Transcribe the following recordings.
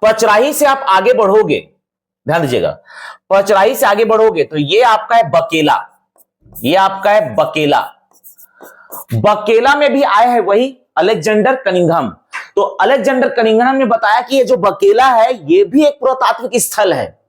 पचराही से आप आगे बढ़ोगे, ध्यान दीजिएगा, पचराही से आगे बढ़ोगे तो ये आपका है बकेला, ये आपका है बकेला। बकेला में भी आए हैं वही अलेक्जेंडर कनिंघम। तो अलेक्जेंडर कनिंघम ने बताया कि ये जो बकेला है ये भी एक पुरातात्विक स्थल है,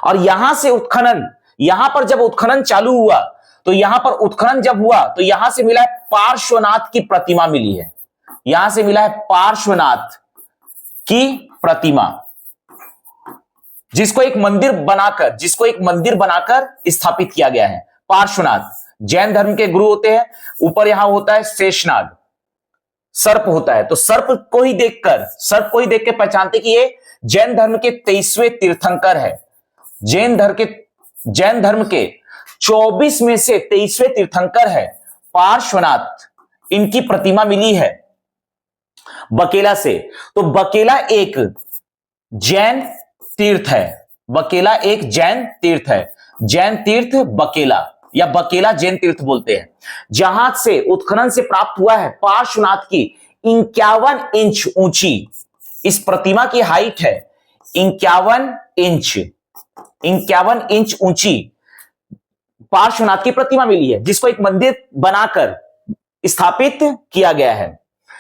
और यहां से उत्खनन, यहां पर जब उत्खनन चालू हुआ तो यहां पर उत्खनन जब हुआ तो यहां से मिला है पार्श्वनाथ की प्रतिमा मिली है, यहां से मिला है पार्श्वनाथ की प्रतिमा, जिसको एक मंदिर बनाकर स्थापित किया गया है। पार्श्वनाथ जैन धर्म के गुरु होते हैं। ऊपर यहां होता है शेषनाग, सर्प होता है, तो सर्प को ही देखकर पहचानते कि ये जैन धर्म के 23वें तीर्थंकर है। जैन धर्म के 24 में से 23वें तीर्थंकर है पार्श्वनाथ, इनकी प्रतिमा मिली है बकेला से। तो बकेला एक जैन तीर्थ है, बकेला एक जैन तीर्थ है, जैन तीर्थ बकेला या बकेला जैन तीर्थ बोलते हैं, जहां से उत्खनन से प्राप्त हुआ है पार्श्वनाथ की 51 इंच ऊंची, इस प्रतिमा की हाइट है 51 इंच ऊंची पार्श्वनाथ की प्रतिमा मिली है, जिसको एक मंदिर बनाकर स्थापित किया गया है।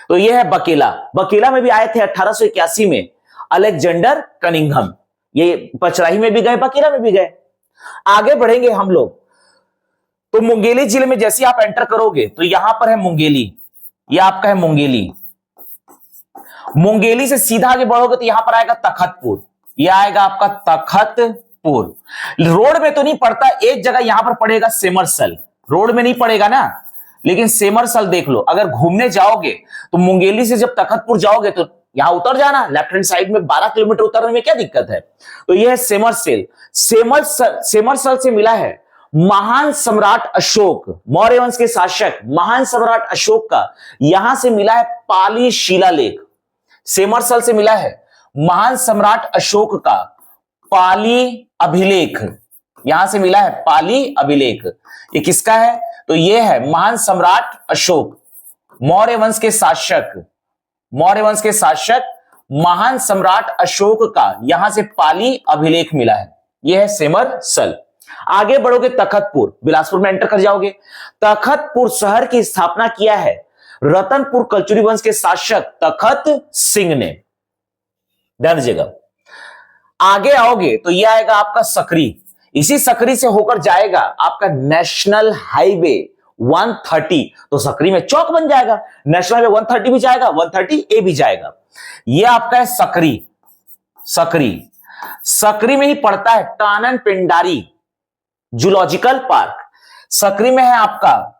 तो यह है बकेला। बकेला में भी आए थे 1881 में अलेक्जेंडर कनिंघम। ये पचराही में भी गए, बकेला में भी गए। आगे बढ़ेंगे हम लोग तो मुंगेली जिले में जैसे आप एंटर करोगे तो यहां पर है मुंगेली, यह आपका है मुंगेली। मुंगेली से सीधा आगे बढ़ोगे तो यहां पर आएगा तखतपुर, यह आएगा आपका तखतपुर। रोड में तो नहीं पड़ता, एक जगह यहां पर पड़ेगा सेमरसल, रोड में नहीं पड़ेगा ना, लेकिन सेमरसल देख लो। अगर घूमने जाओगे तो मुंगेली से जब तखतपुर जाओगे तो यहां उतर जाना, लेफ्ट हैंड साइड में 12 किलोमीटर उतरने में क्या दिक्कत है। तो यह है सेमरसेल। सेमरसल से मिला है महान सम्राट अशोक, मौर्य वंश के शासक महान सम्राट अशोक का यहां से मिला है पाली शिलालेख। सेमरसल से मिला है महान सम्राट अशोक का पाली अभिलेख, यहां से मिला है पाली अभिलेख। ये किसका है? तो ये है महान सम्राट अशोक, मौर्य वंश के शासक महान सम्राट अशोक का यहां से पाली अभिलेख मिला है। यह है सेमरसल। आगे बढ़ोगे तखतपुर, बिलासपुर में एंटर कर जाओगे। तखतपुर शहर की स्थापना किया है रतनपुर कलचुरी वंश के शासक तखत सिंह ने, ध्यान दीजिएगा। आगे आओगे तो यह आएगा आपका सकरी, इसी सकरी से होकर जाएगा आपका नेशनल हाईवे 130, तो सकरी में चौक बन जाएगा, नेशनल हाईवे 130 भी जाएगा, 130A भी जाएगा। यह आपका है सकरी में ही पड़ता है कानन पिंडारी जूलॉजिकल पार्क। सकरी में है आपका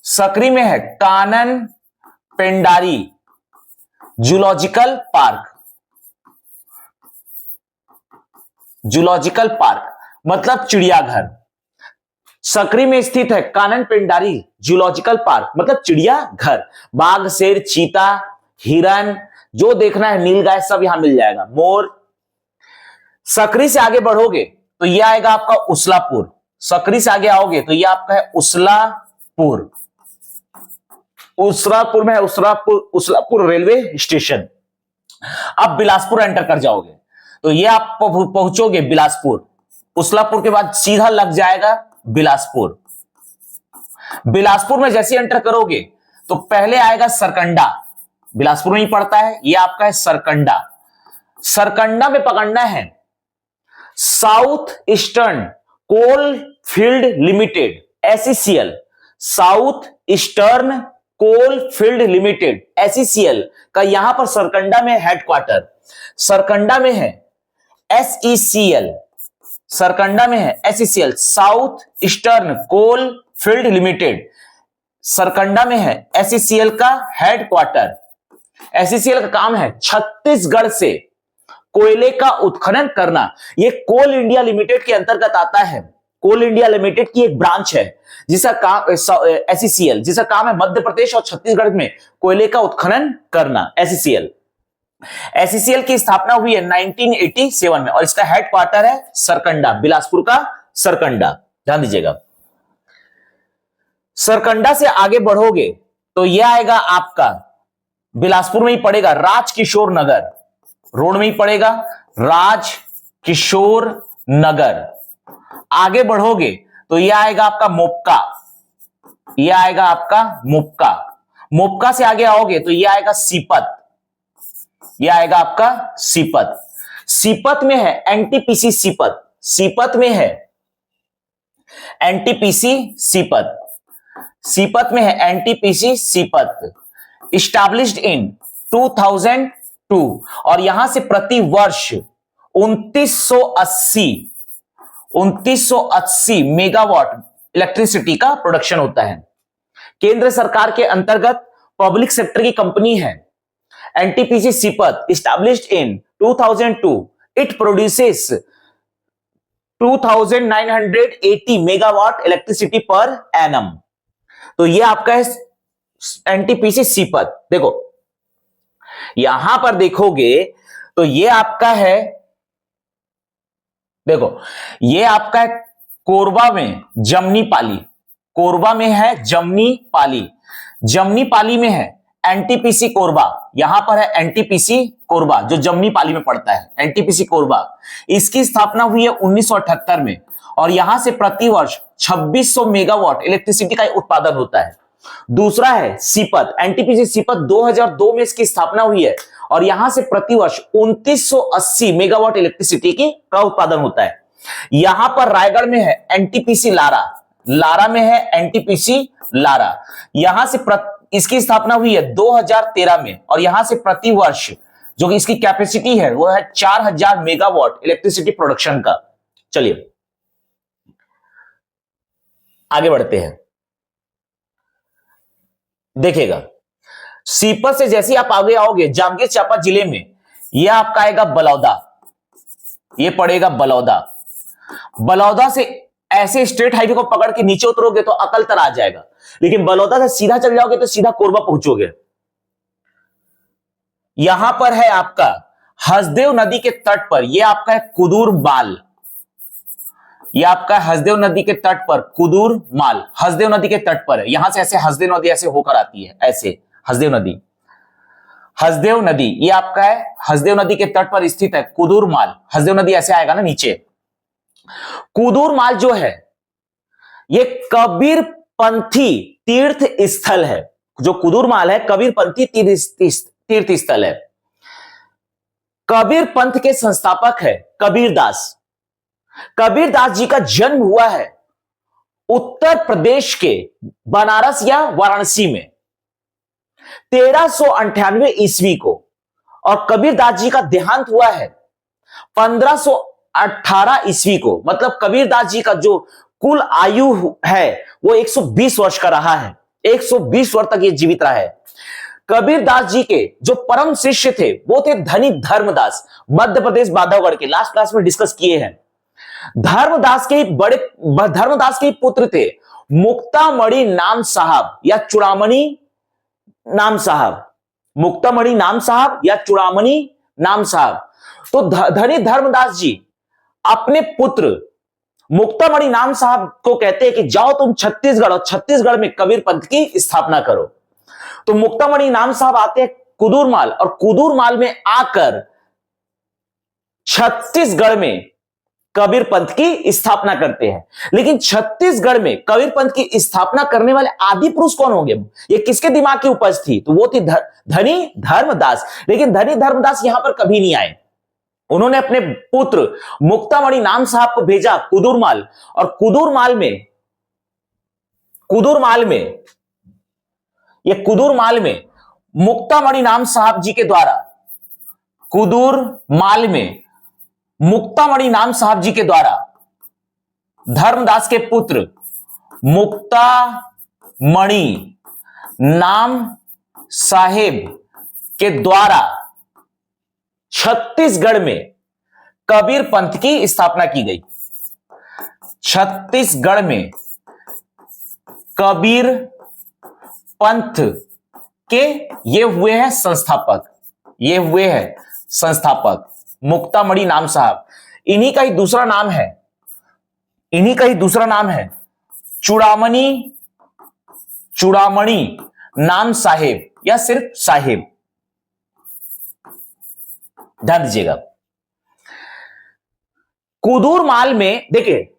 सकरी में है कानन पेंडारी जूलॉजिकल पार्क मतलब चिड़ियाघर। सकरी में स्थित है कानन पेंडारी जूलॉजिकल पार्क मतलब चिड़ियाघर। बाघ, शेर, चीता, हिरन, जो देखना है, नीलगाय, सब यहां मिल जाएगा, मोर। सकरी से आगे बढ़ोगे तो यह आएगा आपका उसलापुर। सकरी से आगे आओगे तो यह आपका है उसलापुर। उसलापुर में है उसलापुर रेलवे स्टेशन। अब बिलासपुर एंटर कर जाओगे तो ये आप पहुंचोगे बिलासपुर। उसलापुर के बाद सीधा लग जाएगा बिलासपुर। बिलासपुर में जैसे एंटर करोगे तो पहले आएगा सरकंडा, बिलासपुर में ही पड़ता है, ये आपका है सरकंडा। सरकंडा में पकड़ना है south eastern coal field limited SECL, south eastern coal field limited SECL का यहां पर सरकंडा में हेडक्वार्टर। सरकंडा में है SECL, सरकंडा में है SECL, south eastern coal field limited. Sarkanda में है SECL का हेडक्वार्टर। SECL का काम है छत्तीसगढ़ से कोयले का उत्खनन करना। यह कोल इंडिया लिमिटेड के अंतर्गत आता है। कोल इंडिया लिमिटेड की एक ब्रांच है जिसका काम SECL, जिसका काम है मध्य प्रदेश और छत्तीसगढ़ में कोयले का उत्खनन करना। SECL की स्थापना हुई है 1987 में और इसका हेडक्वार्टर है सरकंडा, बिलासपुर का सरकंडा, ध्यान दीजिएगा। सरकंडा से आगे बढ़ोगे तो यह आएगा आपका बिलासपुर में ही पड़ेगा राजकिशोर नगर, रोड में ही पड़ेगा राजकिशोर नगर। आगे बढ़ोगे तो यह आएगा आपका मोपका, यह आएगा आपका मोपका। मोपका से आगे आओगे तो यह आएगा सीपत, यह आएगा आपका सीपत। सीपत में है एनटीपीसी सीपत, सीपत में है एनटीपीसी सीपत, सीपत में है एनटीपीसी सीपत। इस्टैब्लिश्ड इन 2002 और यहां से प्रति वर्ष 2980 मेगावाट इलेक्ट्रिसिटी का प्रोडक्शन होता है। केंद्र सरकार के अंतर्गत पब्लिक सेक्टर की कंपनी है NTPC Sipat. Established in 2002 it produces 2980 megawatt electricity per annum. तो ये आपका है एनटीपीसी सीपत। देखो यहां पर देखोगे तो ये आपका है, देखो ये आपका है कोरबा में जमनी पाली, कोरबा में है जमनी पाली, जमनी पाली में है एनटीपीसी कोरबा। यहां पर है एनटीपीसी कोरबा जो जमनी पाली में पड़ता है, एनटीपीसी कोरबा। इसकी स्थापना हुई है 1978 में और यहां से प्रतिवर्ष 2600 मेगावाट इलेक्ट्रिसिटी का उत्पादन होता है। दूसरा है सीपत, एनटीपीसी सीपत 2002 में इसकी स्थापना हुई है और यहां से प्रतिवर्ष 2980 मेगावाट इलेक्ट्रिसिटी का उत्पादन होता है। यहां पर रायगढ़ में है एनटीपीसी लारा, लारा में है एनटीपीसी लारा। यहां से इसकी स्थापना हुई है 2013 में और यहां से प्रतिवर्ष जो कि इसकी कैपेसिटी है वो है 4000 मेगावाट इलेक्ट्रिसिटी प्रोडक्शन का। चलिए आगे बढ़ते हैं। देखिएगा सीपत से जैसे आप आगे आओगे जांजगीर चांपा जिले में यह आपका आएगा बलौदा, ये पड़ेगा बलौदा। बलौदा से ऐसे स्ट्रेट हाईवे को पकड़ के नीचे उतरोगे तो अकलतर आ जाएगा, लेकिन बलौदा से सीधा चल जाओगे तो सीधा कोरबा पहुंचोगे। यहां पर है आपका हसदेव नदी के तट पर, यह आपका है कुदूर माल, यह आपका हसदेव नदी के तट पर कुदूर माल, हसदेव नदी के तट पर है। यहां से ऐसे हसदेव नदी ऐसे होकर आती है, ऐसे हसदेव नदी, हसदेव नदी ये आपका है हसदेव नदी के तट पर स्थित है कुदूर माल। हसदेव नदी ऐसे आएगा ना नीचे। कुदूर माल जो है ये कबीरपंथी तीर्थ स्थल है, जो कुदूर माल है कबीरपंथी तीर्थ स्थल है। कबीर पंथ के संस्थापक है कबीरदास। कबीरदास जी का जन्म हुआ है उत्तर प्रदेश के बनारस या वाराणसी में 1398 ईस्वी को और कबीरदास जी का देहांत हुआ है 1518 ईस्वी को। मतलब कबीरदास जी का जो कुल आयु है वो 120 वर्ष का रहा है, 120 वर्ष तक ये जीवित रहा है। कबीरदास जी के जो परम शिष्य थे वो थे धनी धर्मदास, मध्य प्रदेश बांधवगढ़ के, लास्ट क्लास में डिस्कस किए हैं। धर्मदास के पुत्र थे मुक्तामणि नाम साहब या चूड़ामणि नाम साहब, मुक्तामणि नाम साहब या चूड़ामणि नाम साहब। तो धनी धर्मदास जी अपने पुत्र मुक्तामणि नाम साहब को कहते हैं कि जाओ तुम छत्तीसगढ़ और छत्तीसगढ़ में कबीर पंथ की स्थापना करो। तो मुक्तामणि नाम साहब आते हैं कुदूरमाल और कुदूरमाल में आकर छत्तीसगढ़ में कबीर पंथ की स्थापना करते हैं। लेकिन छत्तीसगढ़ में कबीर पंथ की स्थापना करने वाले आदि पुरुष कौन होंगे, ये किसके दिमाग की उपज थी? तो वो थी धनी धर्मदास। लेकिन धनी धर्मदास यहां पर कभी नहीं आए। उन्होंने अपने पुत्र मुक्तामणि नाम साहब को भेजा कुदूरमाल और कुदूरमाल में मुक्तामणि नाम साहब जी के द्वारा कुदूरमाल में मुक्तामणि नाम साहब जी के द्वारा धर्मदास के पुत्र मुक्तामणि नाम साहेब के द्वारा छत्तीसगढ़ में कबीर पंथ की स्थापना की गई। छत्तीसगढ़ में कबीर पंथ के ये हुए हैं संस्थापक, ये हुए हैं संस्थापक मुक्तामणि नाम साहब। इन्हीं का ही दूसरा नाम है चूड़ामणि नाम साहेब या सिर्फ साहेब, ध्यान दीजिएगा। कुदूरमाल में देखिए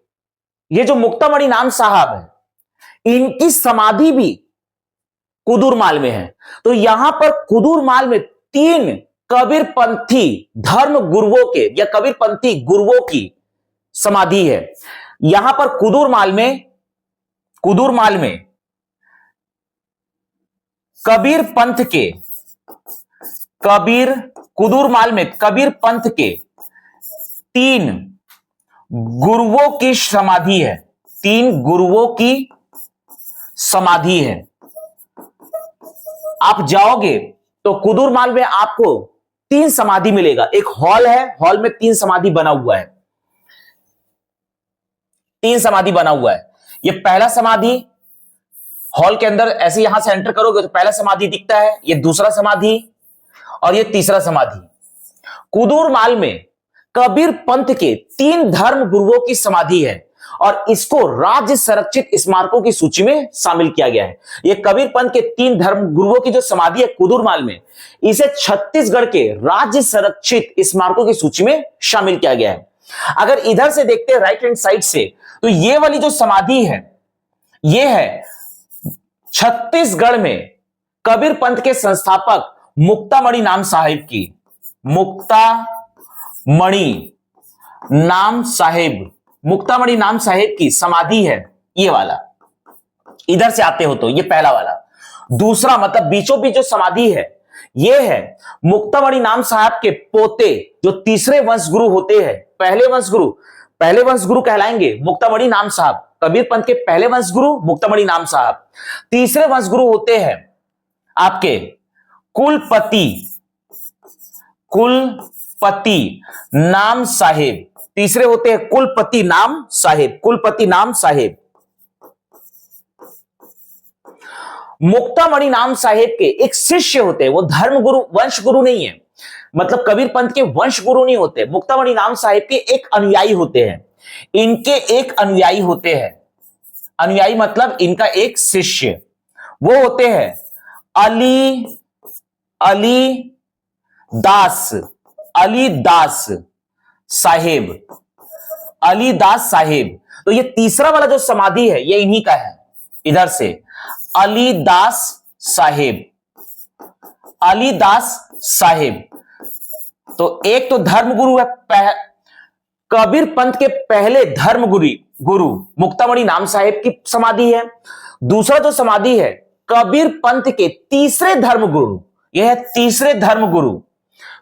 ये जो मुक्तामणि नाम साहब है इनकी समाधि भी कुदूरमाल में है। तो यहां पर कुदूरमाल में 3 कबीरपंथी धर्म गुरुओं के या कबीरपंथी गुरुओं की समाधि है। यहां पर कुदूरमाल में कबीर पंथ के कुदूरमाल में कबीर पंथ के 3 गुरुओं की समाधि है। 3 गुरुओं की समाधि है। आप जाओगे तो कुदूरमाल में आपको 3 समाधि मिलेगा। एक हॉल है, हॉल में 3 समाधि बना हुआ है। 3 समाधि बना हुआ है। ये पहला समाधि हॉल के अंदर ऐसे यहां से एंटर करोगे तो पहला समाधि दिखता है, ये दूसरा समाधि और ये तीसरा समाधि। कुदूरमाल में कबीर पंथ के 3 धर्म गुरुओं की समाधि है और इसको राज्य संरक्षित स्मारकों की सूची में शामिल किया गया है। ये कबीर पंथ के 3 धर्म गुरुओं की जो समाधि है कुदूरमाल में, इसे छत्तीसगढ़ के राज्य संरक्षित स्मारकों की सूची में शामिल किया गया है। अगर इधर से देखते हैं राइट हैंड साइड से, तो ये वाली जो समाधि है ये है छत्तीसगढ़ में कबीर पंथ के संस्थापक मुक्तामणि नाम साहेब की। मुक्तामणि नाम साहेब की समाधि है ये वाला। इधर से आते हो तो ये पहला वाला। दूसरा मतलब बीचों बीच जो समाधि है ये है मुक्तामणि नाम साहब के पोते जो तीसरे वंशगुरु होते हैं। पहले वंशगुरु कहलाएंगे मुक्तामणि नाम साहब, कबीर पंथ के पहले वंशगुरु मुक्तामणि नाम साहब। तीसरे वंशगुरु होते हैं आपके कुलपति नाम साहेब। तीसरे होते हैं कुलपति नाम साहेब। मुक्तामणि नाम साहेब के एक शिष्य होते हैं, वो धर्म गुरु वंश गुरु नहीं है, मतलब कबीर पंथ के वंश गुरु नहीं होते। मुक्तामणि नाम साहेब के एक अनुयायी होते हैं। इनके एक अनुयायी होते हैं, अनुयायी मतलब इनका एक शिष्य, वो होते हैं अलीदास साहेब। तो ये तीसरा वाला जो समाधि है ये इन्हीं का है। इधर से अलीदास साहेब। तो एक तो धर्मगुरु है, कबीर पंथ के पहले धर्मगुरु मुक्तामणि नाम साहेब की समाधि है। दूसरा जो समाधि है कबीर पंथ के तीसरे धर्मगुरु, यह है तीसरे धर्मगुरु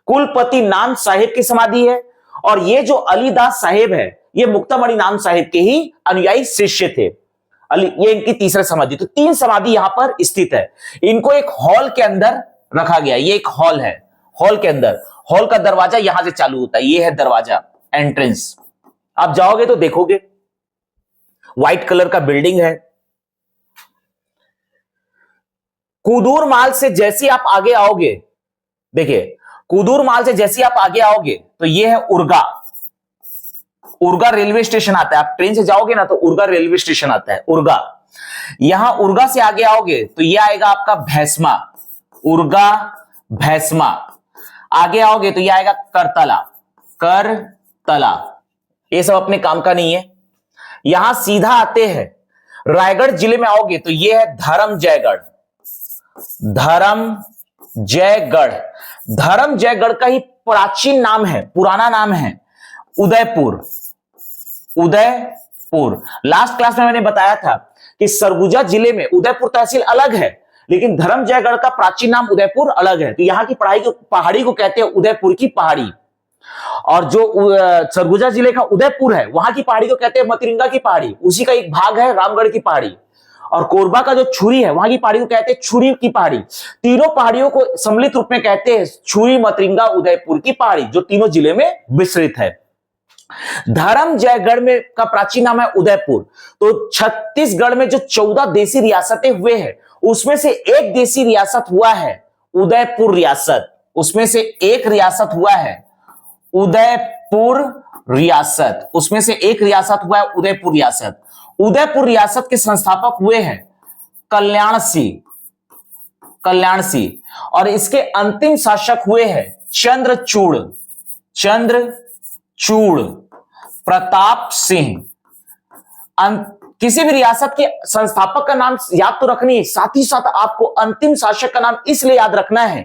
कुलपति नाम साहेब की समाधि है। और ये जो अलीदास साहेब है ये मुक्तामणि नाम साहेब के ही अनुयायी शिष्य थे। ये इनकी तीसरा समाधि। तो 3 समाधि यहां पर स्थित है। इनको एक हॉल के अंदर रखा गया। ये एक हॉल है, हॉल के अंदर, हॉल का दरवाजा यहां से चालू होता है। ये है दरवाजा, एंट्रेंस। आप जाओगे तो देखोगे व्हाइट कलर का बिल्डिंग है। कुदूरमाल से जैसे आप आगे आओगे, देखिए कुदूरमाल से जैसे आप आगे आओगे तो ये है उर्गा रेलवे स्टेशन आता है। आप ट्रेन से जाओगे ना तो उर्गा रेलवे स्टेशन आता है, उर्गा। यहां उर्गा से आगे आओगे तो ये आएगा आपका भैसमा। आगे आओगे तो ये आएगा करतला। ये सब अपने काम का नहीं है। यहां सीधा आते हैं रायगढ़ जिले में आओगे तो ये है धर्मजयगढ़ का ही प्राचीन नाम है, पुराना नाम है उदयपुर। लास्ट क्लास में मैंने बताया था कि सरगुजा जिले में उदयपुर तहसील अलग है, लेकिन धर्मजयगढ़ का प्राचीन नाम उदयपुर अलग है। तो यहां की पहाड़ी को कहते हैं उदयपुर की पहाड़ी। और जो सरगुजा जिले का उदयपुर है वहां की पहाड़ी को कहते हैं मतरिंगा की पहाड़ी, उसी का एक भाग है रामगढ़ की पहाड़ी। और कोरबा का जो छुरी है वहां की पहाड़ी को कहते हैं छुरी की पहाड़ी। तीनों पहाड़ियों को सम्मिलित रूप में कहते हैं छुरी, मतरिंगा, उदयपुर की पहाड़ी, जो तीनों जिले में विस्तृत है। धर्मजयगढ़ में का प्राचीन नाम है उदयपुर। तो छत्तीसगढ़ में जो 14 देशी रियासतें हुए हैं उसमें से एक देशी रियासत हुआ है उदयपुर रियासत। उसमें से एक रियासत हुआ है उदयपुर रियासत। उदयपुर रियासत के संस्थापक हुए हैं कल्याण कल्याण सिंह और इसके अंतिम शासक हुए हैं चंद्रचूड़ प्रताप सिंह। किसी भी रियासत के संस्थापक का नाम याद तो रखनी है, साथ ही साथ आपको अंतिम शासक का नाम इसलिए याद रखना है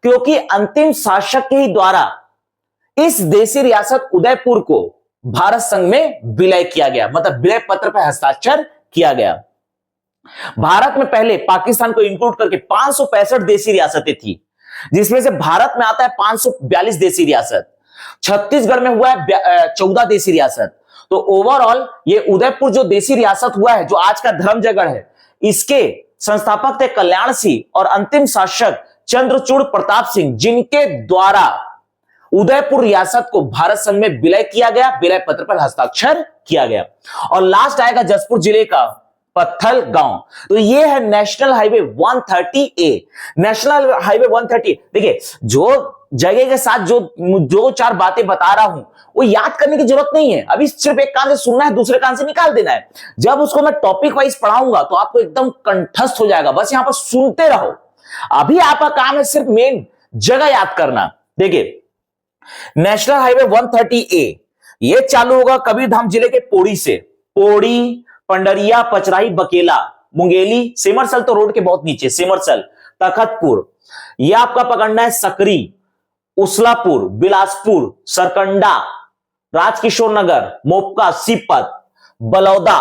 क्योंकि अंतिम शासक के ही द्वारा इस देशी रियासत उदयपुर को भारत संघ में विलय किया गया, मतलब विलय पत्र पर हस्ताक्षर किया गया। भारत में पहले पाकिस्तान को इंक्लूड करके 565 देशी रियासतें थी, जिसमें से भारत में आता है 542 देशी रियासत, छत्तीसगढ़ में हुआ है 14 देशी रियासत। तो ओवरऑल ये उदयपुर जो देशी रियासत हुआ है, जो आज का धर्मजयगढ़ है, इसके संस्थापक थे कल्याण सिंह और अंतिम शासक चंद्रचूड़ प्रताप सिंह, जिनके द्वारा उदयपुर रियासत को भारत संघ में विलय किया गया, विलय पत्र पर हस्ताक्षर किया गया। और लास्ट आएगा जसपुर जिले का पत्थल गांव। तो ये है national highway 130A। National highway 130, देखिए जो जगह के साथ जो चार बातें बता रहा हूं वो याद करने की जरूरत नहीं है, अभी सिर्फ एक कान से सुनना है, दूसरे कान से निकाल देना है। जब उसको मैं टॉपिक वाइज पढ़ाऊंगा तो आपको एकदम कंठस्थ हो जाएगा, बस यहां पर सुनते रहो। अभी आपका काम है सिर्फ मेन जगह याद करना। देखिए नेशनल हाईवे 130A ये चालू होगा कबीरधाम जिले के पोड़ी से, पोड़ी, पंडरिया, पचराही, बकेला, मुंगेली, सिमरसल तो रोड के बहुत नीचे, सिमरसल, तखतपुर, यह आपका पकड़ना है सकरी, उसलापुर, बिलासपुर, सरकंडा, राजकिशोर नगर, मोपका, सीपत, बलौदा।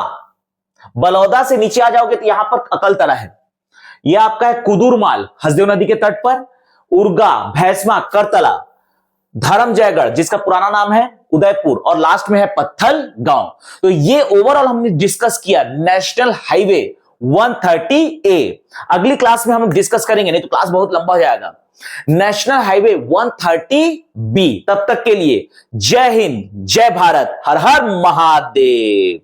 बलौदा से नीचे आ जाओगे तो यहां पर अकलतरा है, यह आपका है कुदुरमाल हसदेव नदी के तट पर, उर्गा, भैंसमा, करतला, धर्मजयगढ़ जिसका पुराना नाम है उदयपुर, और लास्ट में है पत्थल गांव। तो ये ओवरऑल हमने डिस्कस किया नेशनल हाईवे 130A। अगली क्लास में हम डिस्कस करेंगे, नहीं तो क्लास बहुत लंबा हो जाएगा, नेशनल हाईवे 130B। तब तक के लिए जय हिंद, जय भारत, हर हर महादेव।